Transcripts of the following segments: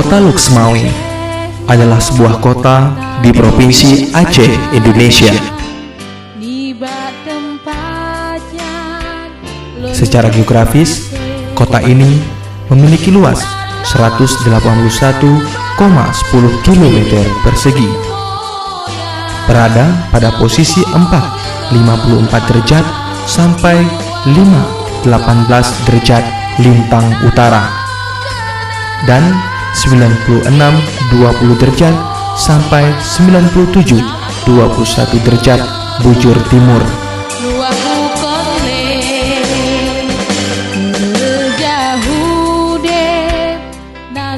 Kota Luxmawe adalah sebuah kota di Provinsi Aceh, Indonesia. Secara geografis, kota ini memiliki luas 181,10 km persegi. Berada pada posisi 4,54 derajat sampai 5,18 derajat lintang utara dan 96,20 derajat sampai 97,21 derajat bujur timur.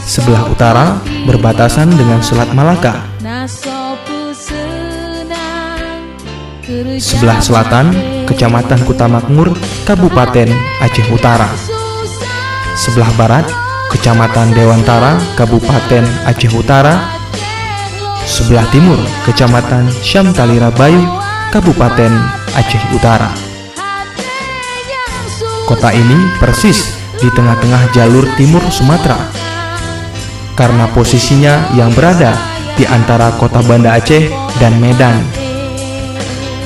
Sebelah utara berbatasan dengan Selat Malaka. Sebelah selatan, Kecamatan Kutamakmur, Kabupaten Aceh Utara. Sebelah barat, Kecamatan Dewantara, Kabupaten Aceh Utara. Sebelah timur, Kecamatan Syamtalira Bayu, Kabupaten Aceh Utara. Kota ini persis di tengah-tengah jalur timur Sumatera, karena posisinya yang berada di antara kota Banda Aceh dan Medan,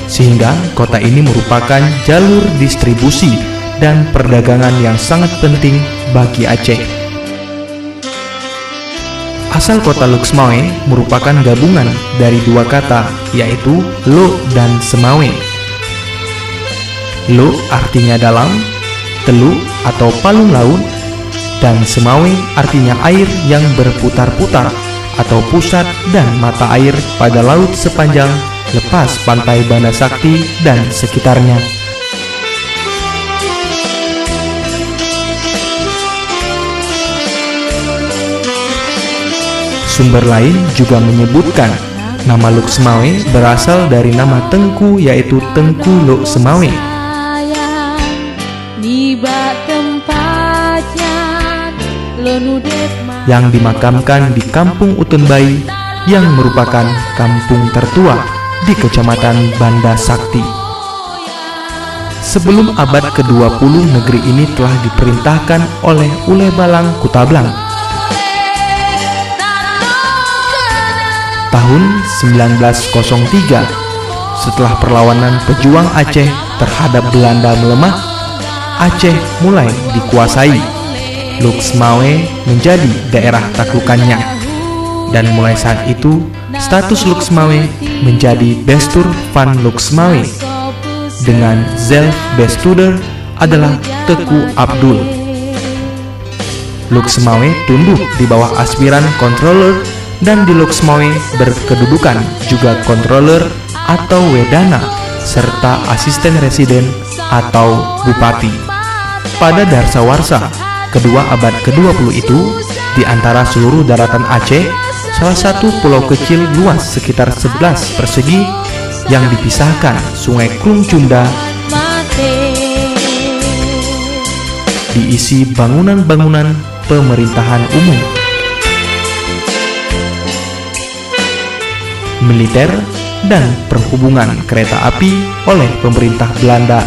sehingga kota ini merupakan jalur distribusi dan perdagangan yang sangat penting bagi Aceh. Asal kota Luxmawe merupakan gabungan dari dua kata, yaitu Lo dan Semawe. Lo artinya dalam, teluk atau palung laut, dan Semawe artinya air yang berputar-putar atau pusat dan mata air pada laut sepanjang lepas pantai Banda Sakti dan sekitarnya. Sumber lain juga menyebutkan nama Luxmawe berasal dari nama Tengku, yaitu Tengku Luxmawe, yang dimakamkan di Kampung Utenbai, yang merupakan kampung tertua di Kecamatan Banda Sakti. Sebelum abad ke-20, negeri ini telah diperintahkan oleh Ule Balang Kutablang. Tahun 1903, setelah perlawanan pejuang Aceh terhadap Belanda melemah, Aceh mulai dikuasai. Luxmawe menjadi daerah taklukannya, dan mulai saat itu status Luxmawe menjadi Bestuur van Luxmawe, dengan Zelfbestuurder adalah Teku Abdul. Luxmawe tunduk di bawah aspiran controller, dan di Luxmawe berkedudukan juga controller atau wedana serta asisten residen atau bupati. Pada dasawarsa kedua abad ke-20 itu, di antara seluruh daratan Aceh, salah satu pulau kecil luas sekitar 11 persegi yang dipisahkan Sungai Krung Cunda, diisi bangunan-bangunan pemerintahan umum, militer, dan perhubungan kereta api oleh pemerintah Belanda.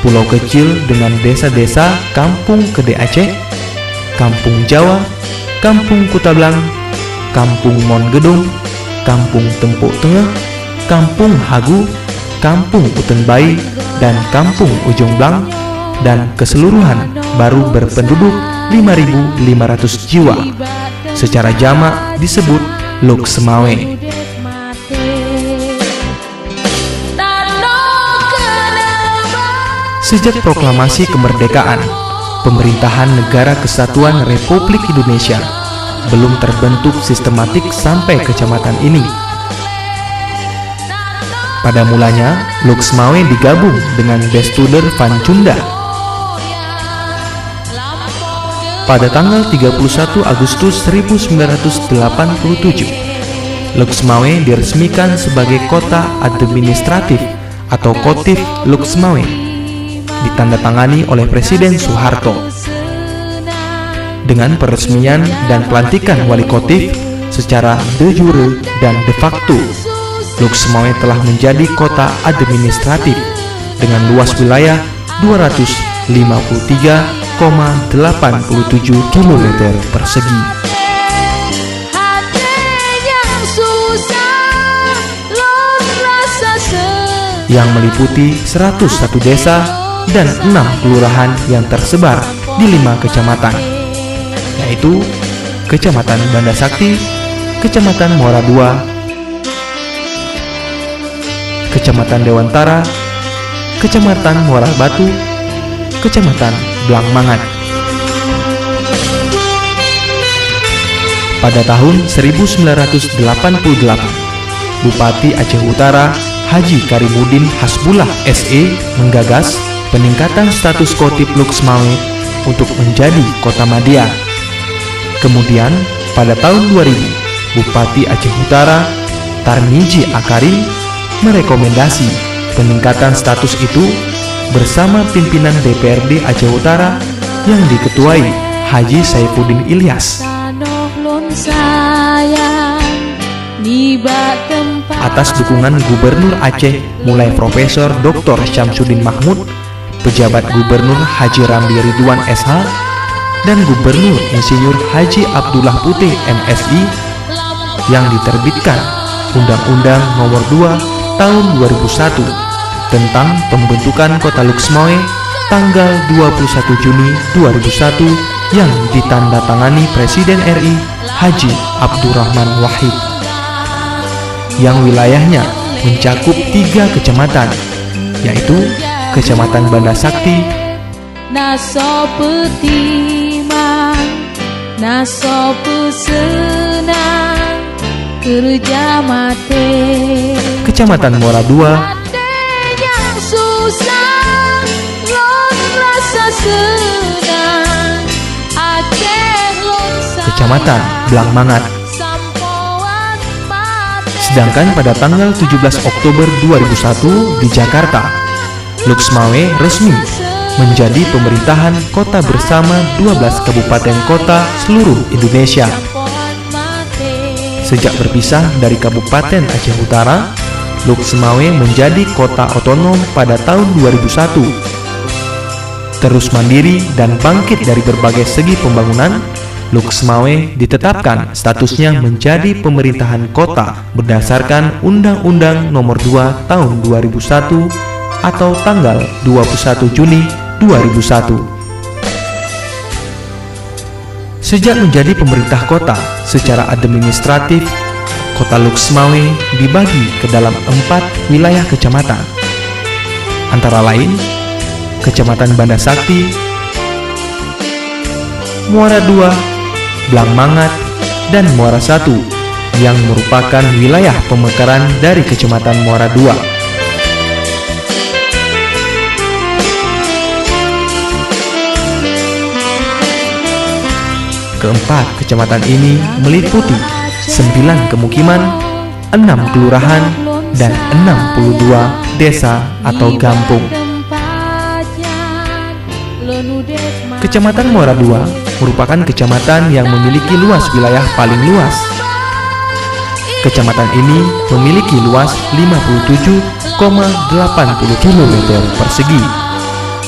Pulau kecil dengan desa-desa Kampung Kede Aceh, Kampung Jawa, Kampung Kutablang, Kampung Mongedong, Kampung Tempuk Tengah, Kampung Hagu, Kampung Utenbai, dan Kampung Ujung Blang, dan keseluruhan baru berpenduduk 5.500 jiwa. Secara jamak disebut Luxmawe. Sejak proklamasi kemerdekaan, pemerintahan Negara Kesatuan Republik Indonesia belum terbentuk sistematik sampai kecamatan ini. Pada mulanya, Luxmawe digabung dengan Bestuurder van Cunda. Pada tanggal 31 Agustus 1987, Luxmawe diresmikan sebagai kota administratif atau Kotif Luxmawe, ditandatangani oleh Presiden Soeharto. Dengan peresmian dan pelantikan wali Kotif secara de jure dan de facto, Luxmawe telah menjadi kota administratif dengan luas wilayah 253,5 km persegi. Yang meliputi 101 desa dan 6 kelurahan yang tersebar di 5 kecamatan, yaitu Kecamatan Banda Sakti, Kecamatan Muara II, Kecamatan Dewantara, Kecamatan Muara Batu, Kecamatan Blangmangat. Pada tahun 1988, Bupati Aceh Utara Haji Karimuddin Hasbullah SE menggagas peningkatan status Kotip Luxmawe untuk menjadi Kota Madya. Kemudian pada tahun 2000, Bupati Aceh Utara Tarmiji Akarim merekomendasi peningkatan status itu bersama pimpinan DPRD Aceh Utara yang diketuai Haji Saifuddin Ilyas. Atas dukungan Gubernur Aceh mulai Profesor Dr. Syamsuddin Mahmud, pejabat Gubernur Haji Ramli Ridwan SH, dan Gubernur Insinyur Haji Abdullah Putih MSI, yang diterbitkan Undang-Undang Nomor 2 Tahun 2001 tentang pembentukan Kota Luxmawe tanggal 21 Juni 2001 yang ditandatangani Presiden RI Haji Abdurrahman Wahid, yang wilayahnya mencakup 3 kecamatan, yaitu Kecamatan Banda Sakti, Kecamatan Muara II, Kecamatan Blangmangat. Sedangkan pada tanggal 17 Oktober 2001 di Jakarta, Luxmawe resmi menjadi pemerintahan kota bersama 12 kabupaten kota seluruh Indonesia. Sejak berpisah dari Kabupaten Aceh Utara, Luxmawe menjadi kota otonom pada tahun 2001. Terus mandiri dan bangkit dari berbagai segi pembangunan, Luxmawe ditetapkan statusnya menjadi pemerintahan kota berdasarkan Undang-Undang Nomor 2 Tahun 2001 atau tanggal 21 Juni 2001. Sejak menjadi pemerintah kota secara administratif, Kota Luxmawe dibagi ke dalam 4 wilayah kecamatan, antara lain Kecamatan Banda Sakti, Muara II, Blangmangat, dan Muara I, yang merupakan wilayah pemekaran dari Kecamatan Muara II. Keempat kecamatan ini meliputi 9 kemukiman, 6 kelurahan, dan 62 desa atau kampung. Kecamatan Muara II merupakan kecamatan yang memiliki luas wilayah paling luas. Kecamatan ini memiliki luas 57,80 km persegi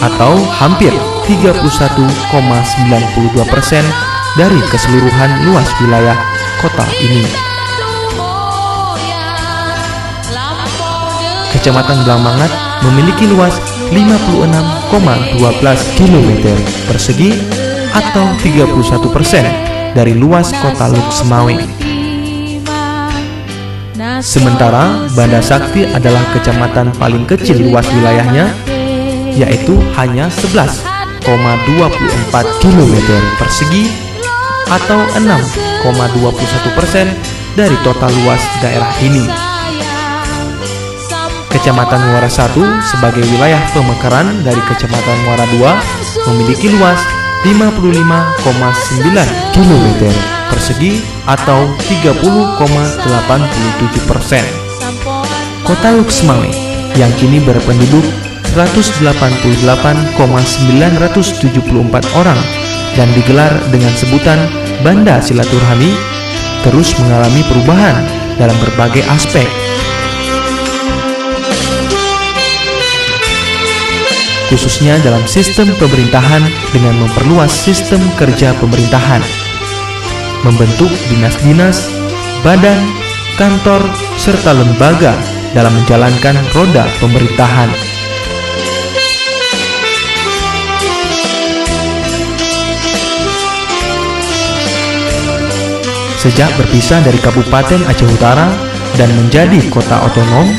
atau hampir 31,92% dari keseluruhan luas wilayah kota ini. Kecamatan Blangmangat memiliki luas 56,12 km persegi atau 31% dari luas kota Luxmawe. Sementara Banda Sakti adalah kecamatan paling kecil luas wilayahnya, yaitu hanya 11,24 km persegi atau 6,21% dari total luas daerah ini. Kecamatan Muara I sebagai wilayah pemekaran dari Kecamatan Muara II memiliki luas 55,9 km persegi atau 30,87%. Kota Luxmawe yang kini berpenduduk 188,974 orang dan digelar dengan sebutan Banda Silaturahmi, terus mengalami perubahan dalam berbagai aspek. khususnya dalam sistem pemerintahan dengan memperluas sistem kerja pemerintahan, membentuk dinas-dinas, badan, kantor, serta lembaga dalam menjalankan roda pemerintahan. Sejak berpisah dari Kabupaten Aceh Utara dan menjadi kota otonom,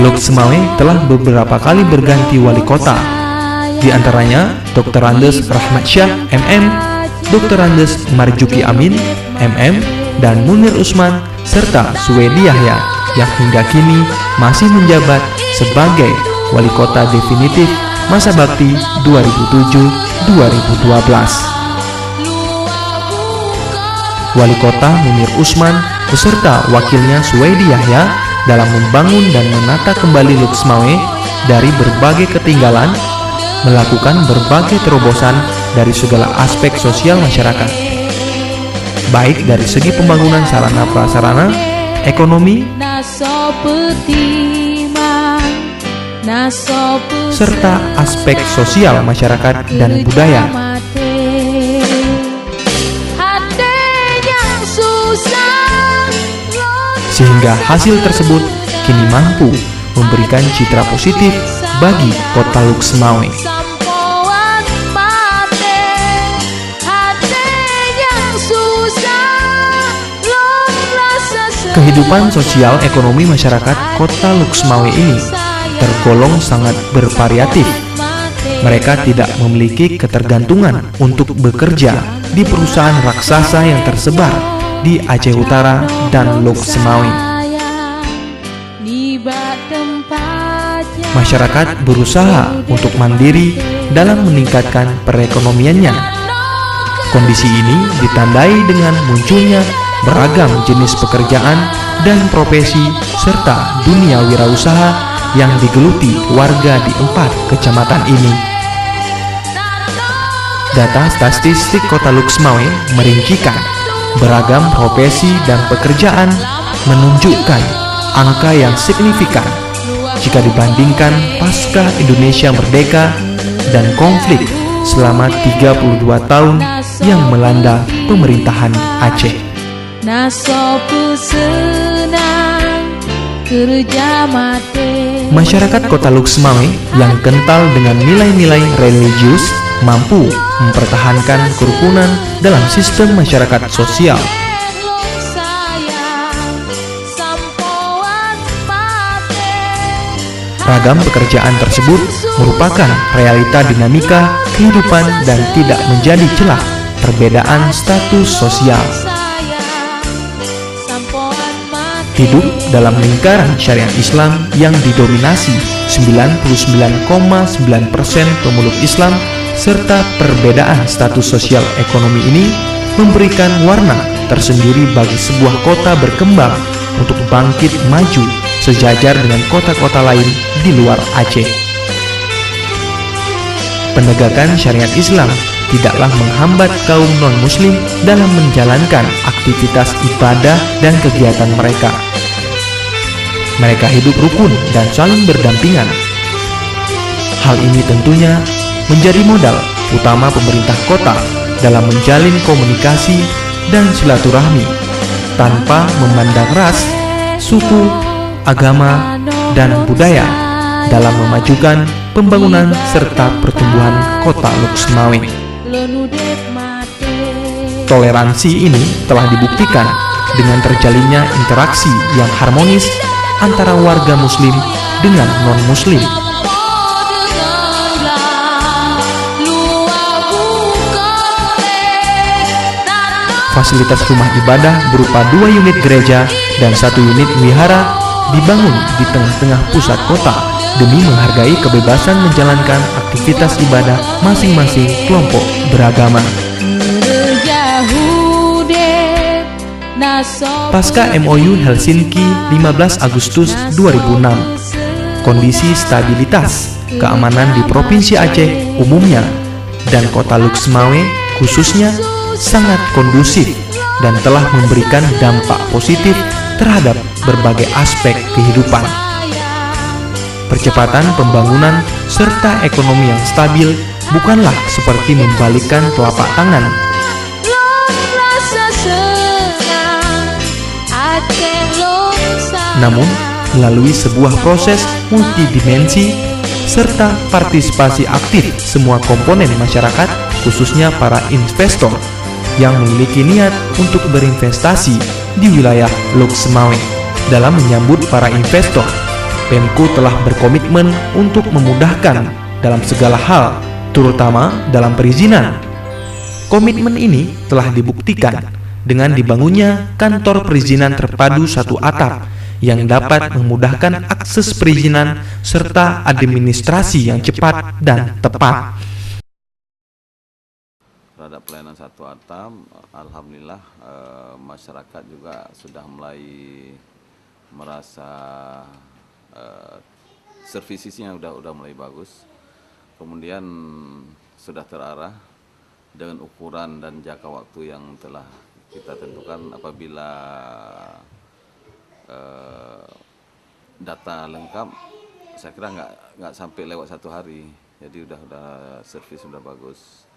Lok Semawe telah beberapa kali berganti wali kota. Di antaranya Dr. Andes Rahmat Syah, MM, Dr. Andes Marjuki Amin, MM, dan Munir Usman, serta Suwedi Yahya yang hingga kini masih menjabat sebagai wali kota definitif masa bakti 2007-2012. Wali kota Munir Usman beserta wakilnya Suwedi Yahya dalam membangun dan menata kembali Lok Semawe dari berbagai ketinggalan, melakukan berbagai terobosan dari segala aspek sosial masyarakat, baik dari segi pembangunan sarana prasarana, ekonomi, serta aspek sosial masyarakat dan budaya. Sehingga hasil tersebut kini mampu memberikan citra positif bagi kota Lok Semawe. Kehidupan sosial ekonomi masyarakat kota Lok Semawe ini tergolong sangat bervariatif. Mereka tidak memiliki ketergantungan untuk bekerja di perusahaan raksasa yang tersebar di Aceh Utara dan Lok Semawe. Masyarakat berusaha untuk mandiri dalam meningkatkan perekonomiannya. Kondisi ini ditandai dengan munculnya beragam jenis pekerjaan dan profesi serta dunia wirausaha yang digeluti warga di 4 kecamatan ini. Data statistik Kota Lok Semawe merincikan beragam profesi dan pekerjaan menunjukkan angka yang signifikan jika dibandingkan pasca Indonesia merdeka dan konflik selama 32 tahun yang melanda pemerintahan Aceh. Masyarakat Kota Lok Semawe yang kental dengan nilai-nilai religius mampu mempertahankan kerukunan dalam sistem masyarakat sosial. Ragam pekerjaan tersebut merupakan realita dinamika kehidupan dan tidak menjadi celah perbedaan status sosial. Hidup dalam lingkaran syariat Islam yang didominasi 99,9% pemeluk Islam serta perbedaan status sosial ekonomi ini memberikan warna tersendiri bagi sebuah kota berkembang untuk bangkit maju sejajar dengan kota-kota lain di luar Aceh. Penegakan syariat Islam tidaklah menghambat kaum non-muslim dalam menjalankan aktivitas ibadah dan kegiatan mereka. Mereka hidup rukun dan saling berdampingan. Hal ini tentunya menjadi modal utama pemerintah kota dalam menjalin komunikasi dan silaturahmi tanpa memandang ras, suku, agama, dan budaya dalam memajukan pembangunan serta pertumbuhan kota Lok Semawe. Toleransi ini telah dibuktikan dengan terjalinnya interaksi yang harmonis antara warga muslim dengan non-muslim. Fasilitas rumah ibadah berupa 2 unit gereja dan 1 unit wihara dibangun di tengah-tengah pusat kota demi menghargai kebebasan menjalankan aktivitas ibadah masing-masing kelompok beragama. Pasca MOU Helsinki 15 Agustus 2006, kondisi stabilitas keamanan di Provinsi Aceh umumnya dan kota Lok Semawe khususnya sangat kondusif dan telah memberikan dampak positif terhadap berbagai aspek kehidupan. Percepatan pembangunan serta ekonomi yang stabil bukanlah seperti membalikkan telapak tangan. Namun, melalui sebuah proses multidimensi serta partisipasi aktif semua komponen masyarakat, khususnya para investor yang memiliki niat untuk berinvestasi di wilayah Lok Semawe. Dalam menyambut para investor, Pemko telah berkomitmen untuk memudahkan dalam segala hal, terutama dalam perizinan. Komitmen ini telah dibuktikan dengan dibangunnya kantor perizinan terpadu satu atap yang dapat memudahkan akses perizinan serta administrasi yang cepat dan tepat. Terhadap pelayanan satu atap, alhamdulillah masyarakat juga sudah mulai merasa servisisnya udah mulai bagus. Kemudian sudah terarah dengan ukuran dan jangka waktu yang telah kita tentukan. Apabila data lengkap, saya kira nggak sampai lewat 1 hari. Jadi udah servis sudah bagus.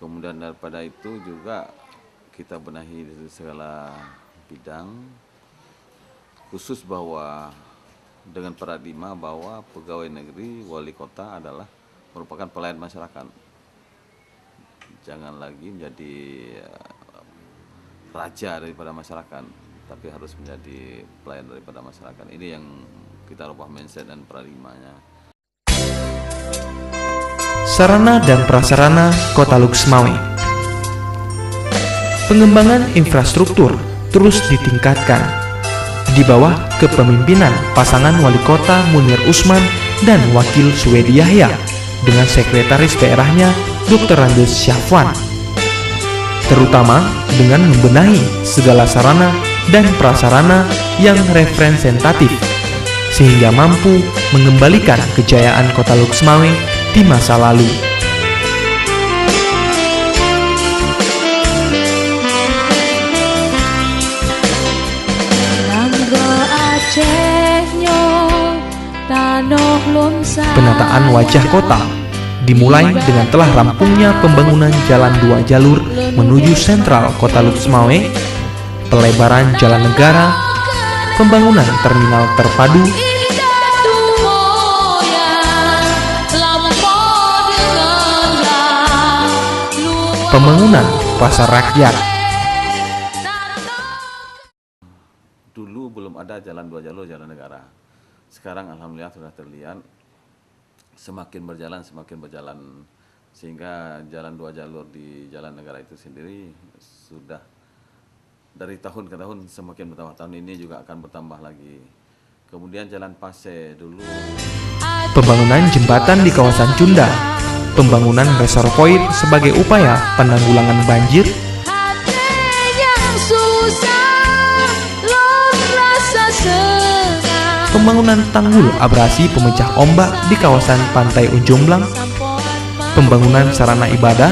Kemudian daripada itu juga kita benahi di segala bidang, khusus bahwa dengan paradigma bahwa pegawai negeri wali kota adalah merupakan pelayan masyarakat. Jangan lagi menjadi raja daripada masyarakat, tapi harus menjadi pelayan daripada masyarakat. Ini yang kita rubah mindset dan paradigmanya. Sarana dan prasarana Kota Lok Semawe. Pengembangan infrastruktur terus ditingkatkan di bawah kepemimpinan pasangan Wali Kota Munir Usman dan Wakil Suwedi Yahya dengan Sekretaris Daerahnya Dr. Randes Syafwan, terutama dengan membenahi segala sarana dan prasarana yang representatif sehingga mampu mengembalikan kejayaan Kota Lok Semawe di masa lalu. Penataan wajah kota dimulai dengan telah rampungnya pembangunan jalan 2 jalur menuju sentral Kota Lok Semawe, pelebaran jalan negara, pembangunan terminal terpadu, pembangunan pasar rakyat. Dulu belum ada jalan 2 jalur, jalan negara. Sekarang alhamdulillah sudah terlihat semakin berjalan sehingga jalan 2 jalur di jalan negara itu sendiri sudah dari tahun ke tahun semakin bertambah. Tahun ini juga akan bertambah lagi. Kemudian jalan Pase dulu. Pembangunan jembatan di kawasan Cunda, pembangunan reservoir sebagai upaya penanggulangan banjir, pembangunan tanggul abrasi pemecah ombak di kawasan Pantai Unjumblang, pembangunan sarana ibadah,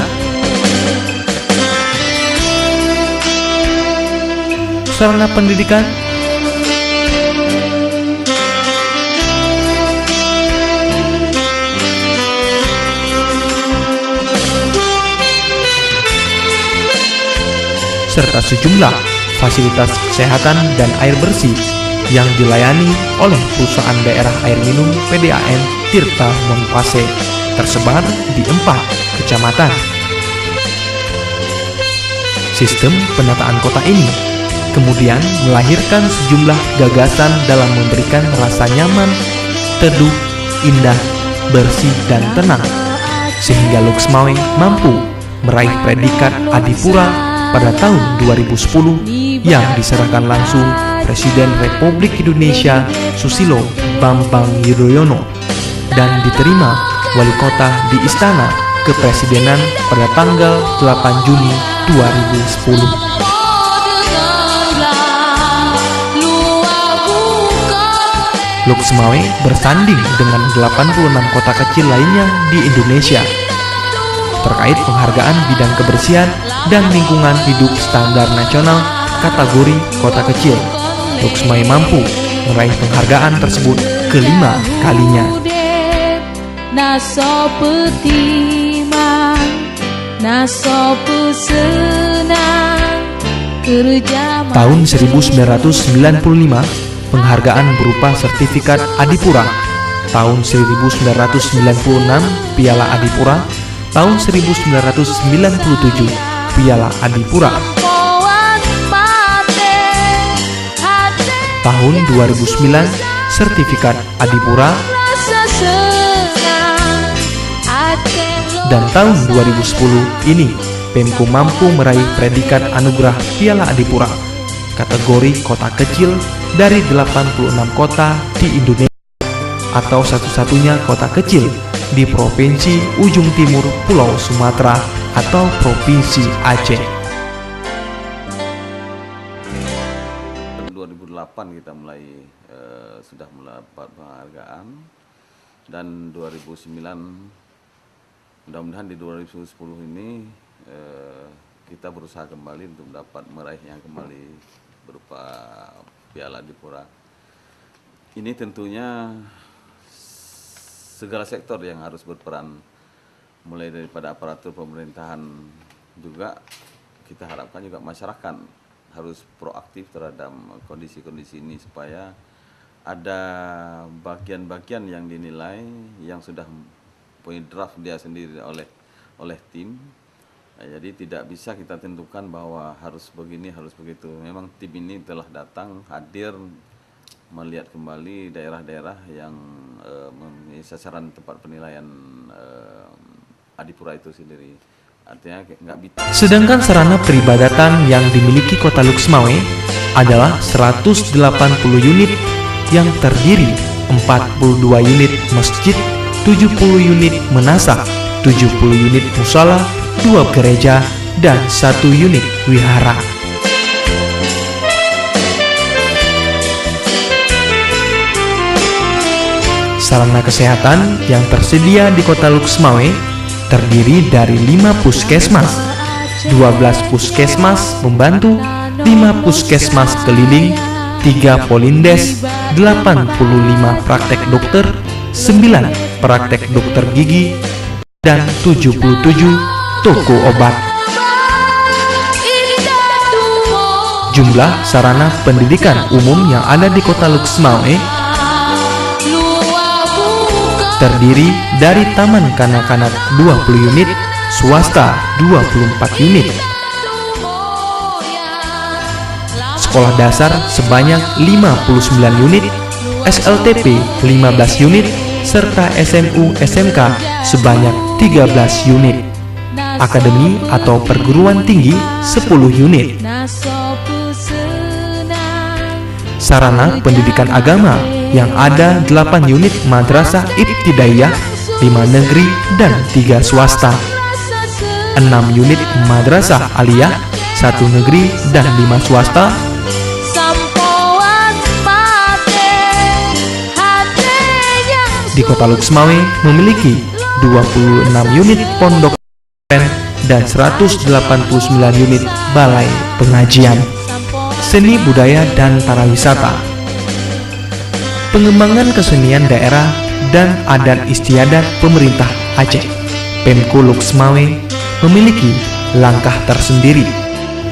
sarana pendidikan, serta sejumlah fasilitas kesehatan dan air bersih yang dilayani oleh perusahaan daerah air minum PDAM Tirta Monpase tersebar di 4 kecamatan. Sistem penataan kota ini kemudian melahirkan sejumlah gagasan dalam memberikan rasa nyaman, teduh, indah, bersih, dan tenang, sehingga Lok Semawe mampu meraih predikat Adipura pada tahun 2010 yang diserahkan langsung Presiden Republik Indonesia Susilo Bambang Yudhoyono dan diterima Wali Kota di Istana Kepresidenan pada tanggal 8 Juni 2010. Lok Semawe bersanding dengan 86 kota kecil lainnya di Indonesia terkait penghargaan bidang kebersihan dan lingkungan hidup standar nasional kategori kota kecil. Lok Semawe mampu meraih penghargaan tersebut kelima kalinya. Tahun 1995, penghargaan berupa sertifikat Adipura. Tahun 1996, Piala Adipura. Tahun 1997, Piala Adipura. Tahun 2009, sertifikat Adipura. Dan tahun 2010 ini, Pemko mampu meraih predikat anugerah Piala Adipura kategori kota kecil dari 86 kota di Indonesia, atau satu-satunya kota kecil di Provinsi Ujung Timur Pulau Sumatera atau Provinsi Aceh. 2008 kita sudah mendapat penghargaan, dan 2009, mudah-mudahan di 2010 ini kita berusaha kembali untuk dapat meraihnya kembali berupa Piala Adipura. Ini tentunya segala sektor yang harus berperan, mulai daripada aparatur pemerintahan, juga kita harapkan juga masyarakat harus proaktif terhadap kondisi-kondisi ini, supaya ada bagian-bagian yang dinilai yang sudah punya draft dia sendiri oleh tim. Jadi tidak bisa kita tentukan bahwa harus begini, harus begitu. Memang tim ini telah datang, hadir, melihat kembali daerah-daerah yang sasaran tempat penilaian Adipura itu sendiri. Artinya nggak bisa. Sedangkan sarana peribadatan yang dimiliki Kota Luxmawe adalah 180 unit yang terdiri 42 unit masjid, 70 unit menasah, 70 unit musala, 2 gereja, dan 1 unit wihara. Sarana kesehatan yang tersedia di Kota Luxmawe terdiri dari 5 puskesmas, 12 puskesmas pembantu, 5 puskesmas keliling, 3 polindes, 85 praktek dokter, 9 praktek dokter gigi, dan 77 toko obat. Jumlah sarana pendidikan umum yang ada di Kota Luxmawe terdiri dari taman kanak-kanak 20 unit, swasta 24 unit, sekolah dasar sebanyak 59 unit, SLTP 15 unit, serta SMU SMK sebanyak 13 unit, akademi atau perguruan tinggi 10 unit. Sarana pendidikan agama yang ada 8 unit madrasah ibtidaiyah, 5 negeri dan 3 swasta, 6 unit madrasah aliyah, 1 negeri dan 5 swasta, di Kota Luxmawe memiliki 26 unit pondok dan 189 unit balai pengajian, seni budaya dan pariwisata, pengembangan kesenian daerah dan adat istiadat pemerintah Aceh. Pemko Luxmawe memiliki langkah tersendiri,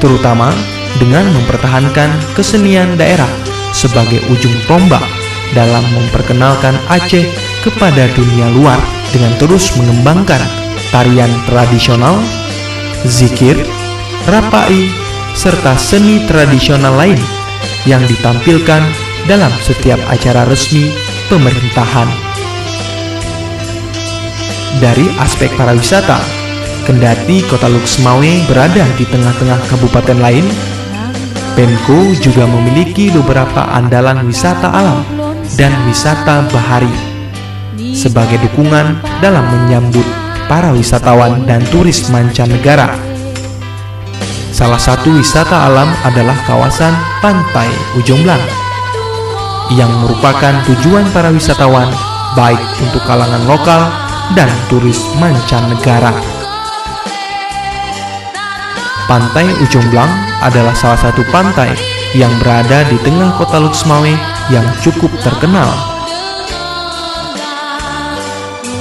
terutama dengan mempertahankan kesenian daerah sebagai ujung tombak dalam memperkenalkan Aceh kepada dunia luar dengan terus mengembangkan tarian tradisional, zikir, rapai, serta seni tradisional lain yang ditampilkan dalam setiap acara resmi pemerintahan. Dari aspek pariwisata, kendati Kota Luxmawe berada di tengah-tengah kabupaten lain, Pemko juga memiliki beberapa andalan wisata alam dan wisata bahari sebagai dukungan dalam menyambut para wisatawan dan turis mancanegara. Salah satu wisata alam adalah kawasan Pantai Ujung Blang yang merupakan tujuan para wisatawan baik untuk kalangan lokal dan turis mancanegara. Pantai Ujung Blang adalah salah satu pantai yang berada di tengah Kota Luxmawe yang cukup terkenal.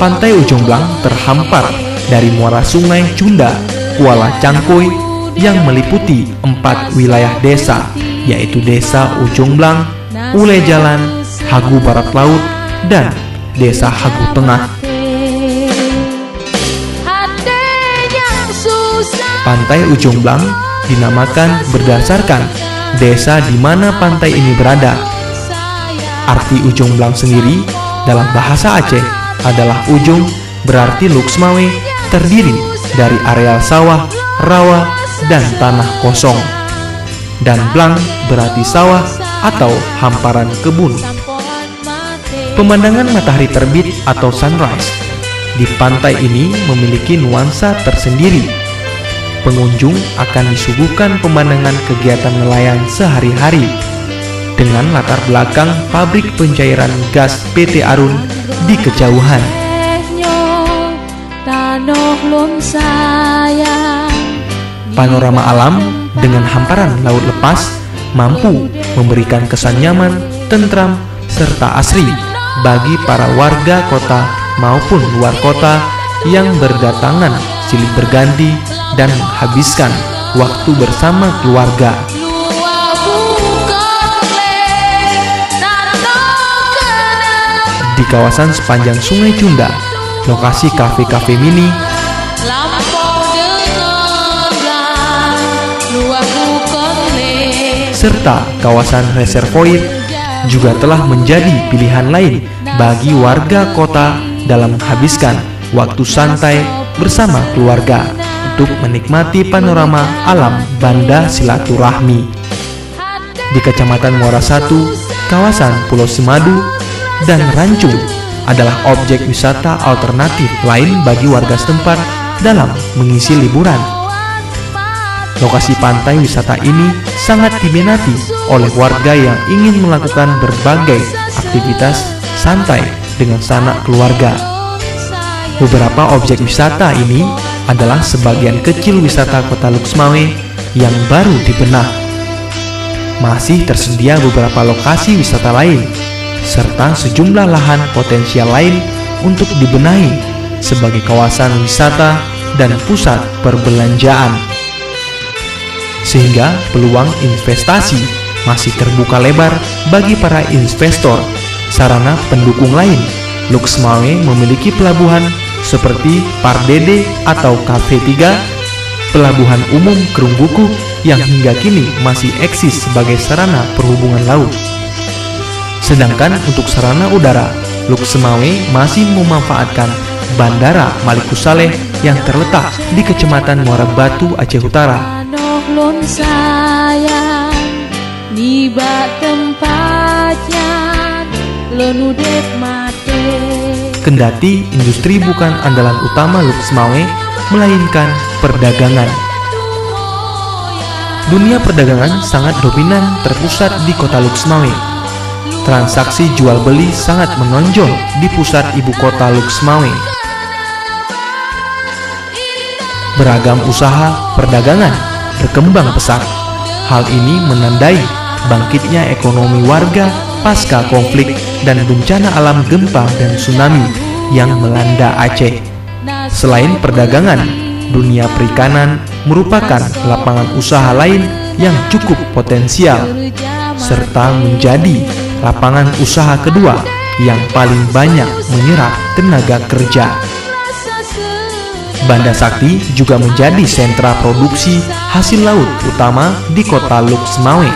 Pantai Ujung Blang terhampar dari muara Sungai Cunda, Kuala Cangkoi yang meliputi 4 wilayah desa, yaitu Desa Ujung Blang, Ule Jalan, Hagu Barat Laut, dan Desa Hagu Tengah. Pantai Ujung Blang dinamakan berdasarkan desa di mana pantai ini berada. Arti Ujung Blang sendiri dalam bahasa Aceh adalah ujung, berarti Luxmawe terdiri dari areal sawah, rawa, dan tanah kosong. Dan Blang berarti sawah atau hamparan kebun. Pemandangan matahari terbit atau sunrise di pantai ini memiliki nuansa tersendiri. Pengunjung akan disuguhkan pemandangan kegiatan nelayan sehari-hari dengan latar belakang pabrik pencairan gas PT Arun di kejauhan. Panorama alam dengan hamparan laut lepas mampu memberikan kesan nyaman, tentram, serta asri bagi para warga kota maupun luar kota yang berdatangan silih berganti dan menghabiskan waktu bersama keluarga. Di kawasan sepanjang Sungai Cunda, lokasi kafe-kafe mini, serta kawasan reservoir juga telah menjadi pilihan lain bagi warga kota dalam menghabiskan waktu santai bersama keluarga untuk menikmati panorama alam Banda Silaturahmi. Di Kecamatan Muara Satu, kawasan Pulau Semadu, dan Rancung adalah objek wisata alternatif lain bagi warga setempat dalam mengisi liburan. Lokasi pantai wisata ini sangat diminati oleh warga yang ingin melakukan berbagai aktivitas santai dengan sanak keluarga. Beberapa objek wisata ini adalah sebagian kecil wisata kota Luxmawe yang baru dibenah. Masih tersedia beberapa lokasi wisata lain, serta sejumlah lahan potensial lain untuk dibenahi sebagai kawasan wisata dan pusat perbelanjaan. Sehingga peluang investasi masih terbuka lebar bagi para investor. Sarana pendukung lain, Luxmawe memiliki pelabuhan seperti Pardede atau Cafe 3, pelabuhan umum Kerungbuku yang hingga kini masih eksis sebagai sarana perhubungan laut. Sedangkan untuk sarana udara, Luxmawe masih memanfaatkan Bandara Malikussaleh yang terletak di Kecamatan Muara Batu, Aceh Utara. Kendati industri bukan andalan utama Luxmawe, melainkan perdagangan. Dunia perdagangan sangat dominan terpusat di kota Luxmawe. Transaksi jual beli sangat menonjol di pusat ibu kota Luxmawe. Beragam usaha perdagangan berkembang pesat. Hal ini menandai bangkitnya ekonomi warga pasca konflik dan bencana alam gempa dan tsunami yang melanda Aceh. Selain perdagangan, dunia perikanan merupakan lapangan usaha lain yang cukup potensial, serta menjadi lapangan usaha kedua yang paling banyak menyerap tenaga kerja. Banda Sakti juga menjadi sentra produksi hasil laut utama di kota Luxmawe.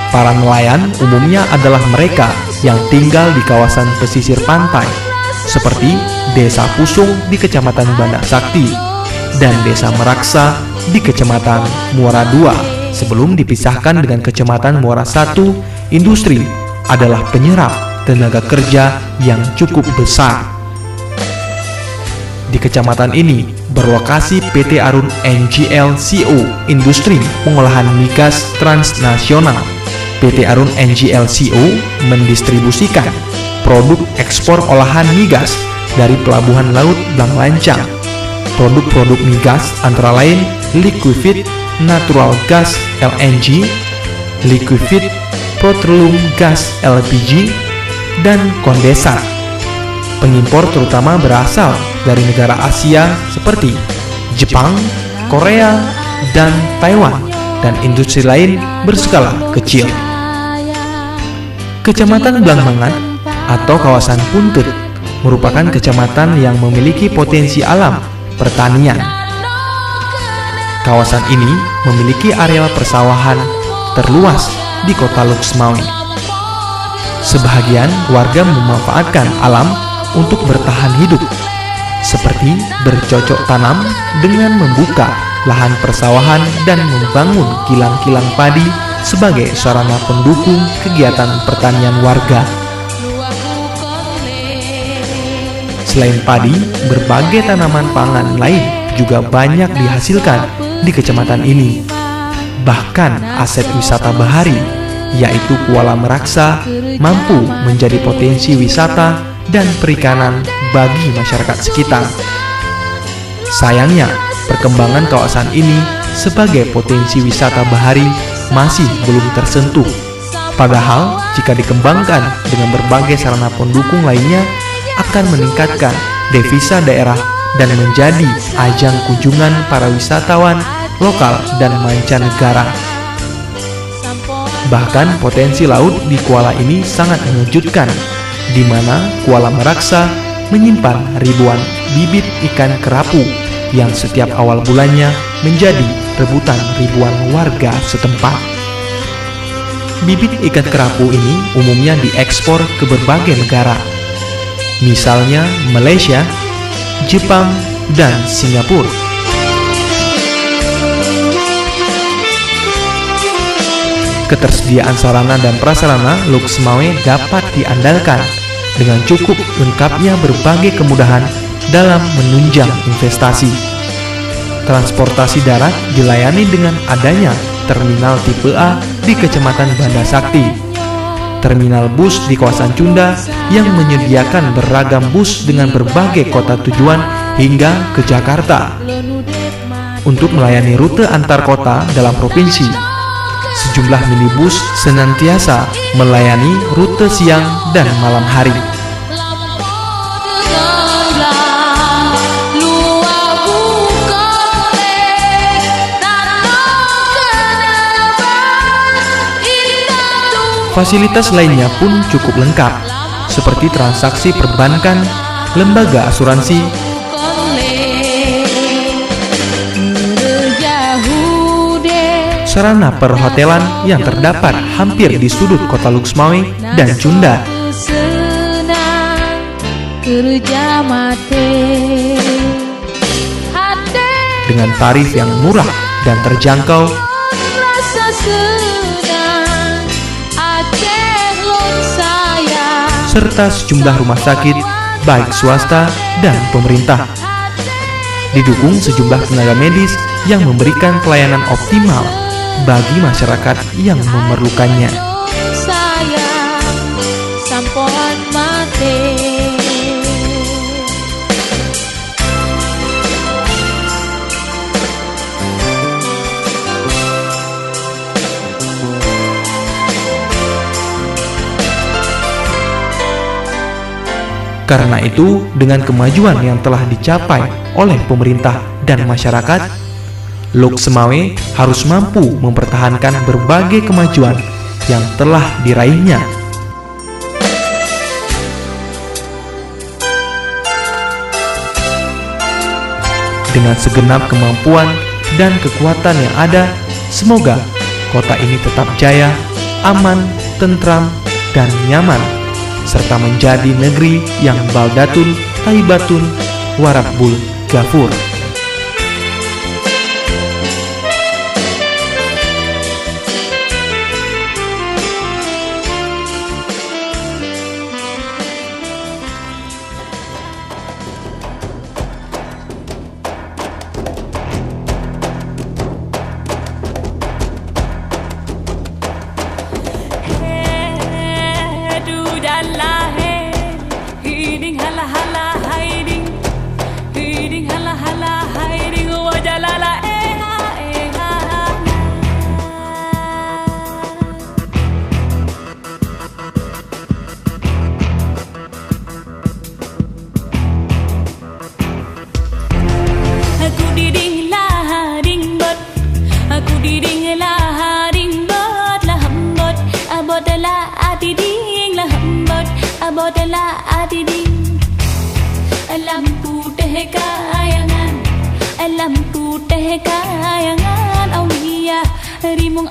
Para nelayan umumnya adalah mereka yang tinggal di kawasan pesisir pantai, seperti Desa Pusung di Kecamatan Banda Sakti dan Desa Meraksa di Kecamatan Muara II. Sebelum dipisahkan dengan Kecamatan Muara Satu, industri adalah penyerap tenaga kerja yang cukup besar. Di kecamatan ini berlokasi PT Arun NGL CO, industri pengolahan migas transnasional. PT Arun NGL CO mendistribusikan produk ekspor olahan migas dari Pelabuhan Laut Blang Lancang. Produk-produk migas antara lain liquefied natural gas LNG, liquefied petroleum gas LPG, dan kondensat. Pengimpor terutama berasal dari negara Asia seperti Jepang, Korea, dan Taiwan, dan industri lain berskala kecil. Kecamatan Blangmangat atau kawasan Puntet merupakan kecamatan yang memiliki potensi alam pertanian. Kawasan ini memiliki areal persawahan terluas di kota Luxmawe. Sebahagian warga memanfaatkan alam untuk bertahan hidup, seperti bercocok tanam dengan membuka lahan persawahan dan membangun kilang-kilang padi sebagai sarana pendukung kegiatan pertanian warga. Selain padi, berbagai tanaman pangan lain juga banyak dihasilkan di kecamatan ini. Bahkan aset wisata bahari, yaitu Kuala Meraksa, mampu menjadi potensi wisata dan perikanan bagi masyarakat sekitar. Sayangnya, perkembangan kawasan ini sebagai potensi wisata bahari masih belum tersentuh. Padahal, jika dikembangkan dengan berbagai sarana pendukung lainnya, akan meningkatkan devisa daerah dan menjadi ajang kunjungan para wisatawan lokal dan mancanegara. Bahkan potensi laut di Kuala ini sangat mengejutkan, di mana Kuala Meraksa menyimpan ribuan bibit ikan kerapu yang setiap awal bulannya menjadi rebutan ribuan warga setempat. Bibit ikan kerapu ini umumnya diekspor ke berbagai negara, misalnya Malaysia, Jepang, dan Singapura. Ketersediaan sarana dan prasarana Luxmawe dapat diandalkan dengan cukup lengkapnya berbagai kemudahan dalam menunjang investasi. Transportasi darat dilayani dengan adanya terminal tipe A di Kecamatan Banda Sakti, terminal bus di kawasan Cunda yang menyediakan beragam bus dengan berbagai kota tujuan hingga ke Jakarta. Untuk melayani rute antar kota dalam provinsi, sejumlah minibus senantiasa melayani rute siang dan malam hari. Fasilitas lainnya pun cukup lengkap, seperti transaksi perbankan, lembaga asuransi, sarana perhotelan yang terdapat hampir di sudut kota Luxmawe dan Cunda. Dengan tarif yang murah dan terjangkau, serta sejumlah rumah sakit, baik swasta dan pemerintah. Didukung sejumlah tenaga medis yang memberikan pelayanan optimal bagi masyarakat yang memerlukannya. Karena itu, dengan kemajuan yang telah dicapai oleh pemerintah dan masyarakat, Luxmawe harus mampu mempertahankan berbagai kemajuan yang telah diraihnya. Dengan segenap kemampuan dan kekuatan yang ada, semoga kota ini tetap jaya, aman, tentram, dan nyaman, serta menjadi negeri yang baldatun, thayyibatun, warabbul ghafur. Hiding hala hala hiding hala hala adiding, lampu teh kayangan, lampu teh kayangan aulia rimung